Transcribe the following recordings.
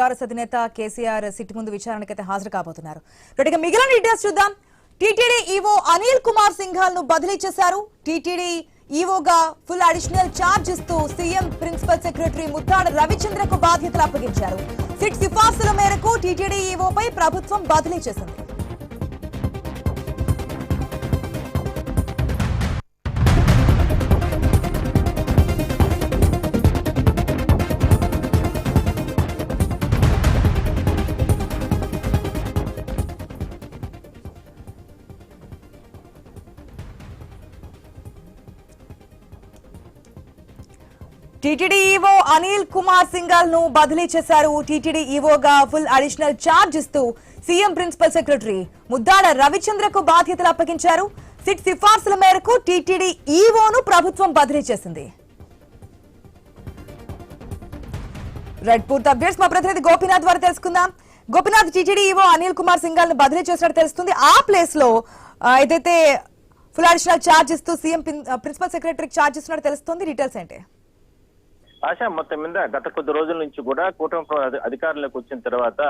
కాంగ్రెస్ అధినేత కేసీఆర్ సిట్ ముందు విచారణకైతే హాజరు కాబోతున్నారు. ఇక మిగిలిన డీటెయిల్స్ చూద్దాం. టీటీడీ ఈవో అనిల్ కుమార్ సింఘాల్ ను బదిలీ చేశారు. టీటీడీ ఈవోగా ఫుల్ అడిషనల్ ఛార్జ్ ఇస్తూ సీఎం ప్రిన్సిపల్ సెక్రటరీ ముత్తాడ రవిచంద్రకు బాధ్యతలు అప్పగించారు. సిట్ సిఫార్సుల మేరకు టీటీడీ ఈవోపై ప్రభుత్వం బదిలీ చేసింది. టీటీడీ ఈవో అనిల్ కుమార్ సింఘాల్ ను బదిలీ చేశారు. టీటీడీ ఈవోగా ఫుల్ అడిషనల్ ఛార్జ్ ఇస్తూ సీఎం ప్రిన్సిపల్ సెక్రటరీ ముద్దాడ రవిచంద్రకు బాధ్యతలు అప్పగించారు. సిట్ సిఫార్సుల మేరకు టీటీడీ ఈవోను ప్రభుత్వం బదిలీ చేసింది. రైట్, పూర్తి అప్డేట్స్ మా ప్రతినిధి గోపీనాథ్ ద్వారా తెలుసుకుందాం. గోపీనాథ్, టీటీడీ ఈవో అనిల్ కుమార్ సింఘాల్ ను బదిలీ చేసినట్టు తెలుస్తుంది. ఆ ప్లేస్ లో ఏదైతే ఫుల్ అడిషనల్ ఛార్జ్ ఇస్తూ సీఎం ప్రిన్సిపల్ సెక్రటరీకి ఛార్జ్ ఇస్తున్నట్టు తెలుస్తుంది. డీటెయిల్స్ ఏంటి? ఆశ, మొత్తం మీద గత కొద్ది రోజుల నుంచి కూడా కూటమి అధికారంలోకి వచ్చిన తర్వాత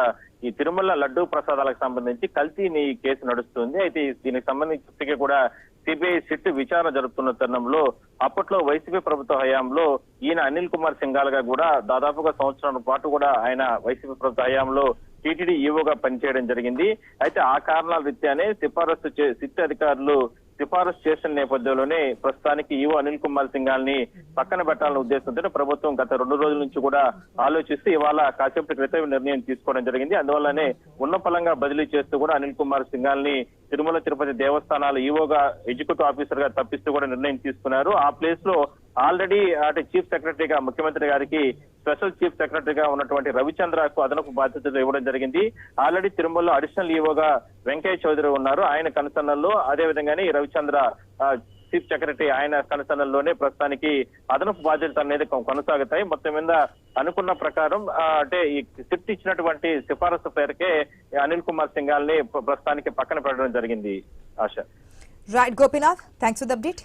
ఈ తిరుమల లడ్డూ ప్రసాదాలకు సంబంధించి కల్తీని కేసు నడుస్తుంది. అయితే దీనికి సంబంధించి కూడా సిబిఐ సిట్ విచారణ జరుపుతున్న తరుణంలో అప్పట్లో వైసీపీ ప్రభుత్వ హయాంలో ఈయన అనిల్ కుమార్ సింఘాల్ గా కూడా దాదాపుగా సంవత్సరం పాటు కూడా ఆయన వైసీపీ ప్రభుత్వ హయాంలో టీటీడీ ఈవోగా పనిచేయడం జరిగింది. అయితే ఆ కారణాల రీత్యానే సిట్ అధికారులు సిఫారసు చేసిన నేపథ్యంలోనే ప్రస్తుతానికి ఈవో అనిల్ కుమార్ సింఘాల్ ని పక్కన పెట్టాలనే ఉద్దేశంతో ప్రభుత్వం గత 2 రోజుల నుంచి కూడా ఆలోచిస్తూ ఇవాళ కాసేపటి క్రితం నిర్ణయం తీసుకోవడం జరిగింది. అందువల్లనే ఉన్నపలంగా బదిలీ చేస్తూ కూడా అనిల్ కుమార్ సింఘాల్ ని తిరుమల తిరుపతి దేవస్థానాల ఈవోగా ఎగ్జిక్యూటివ్ ఆఫీసర్ గా తప్పిస్తూ కూడా నిర్ణయం తీసుకున్నారు. ఆ ప్లేస్ లో ఆల్రెడీ అటు చీఫ్ సెక్రటరీగా ముఖ్యమంత్రి గారికి స్పెషల్ చీఫ్ సెక్రటరీగా ఉన్నటువంటి రవిచంద్రకు అదనపు బాధ్యతలు ఇవ్వడం జరిగింది. ఆల్రెడీ తిరుమలలో అడిషనల్ ఈవోగా వెంకయ్య చౌదరి ఉన్నారు. ఆయన కనుసన్నల్లో అదే విధంగానే రవిచంద్ర చీఫ్ సెక్రటరీ ఆయన కనుసన్నల్లోనే ప్రస్తుతానికి అదనపు బాధ్యతలు అనేది కొనసాగుతాయి. మొత్తం మీద అనుకున్న ప్రకారం అంటే ఈ సిట్ ఇచ్చినటువంటి సిఫారసు పేరుకే అనిల్ కుమార్ సింఘాల్ ని ప్రస్తుతానికి పక్కన పెట్టడం జరిగింది. Asha. Right Gopinath, thanks for the update.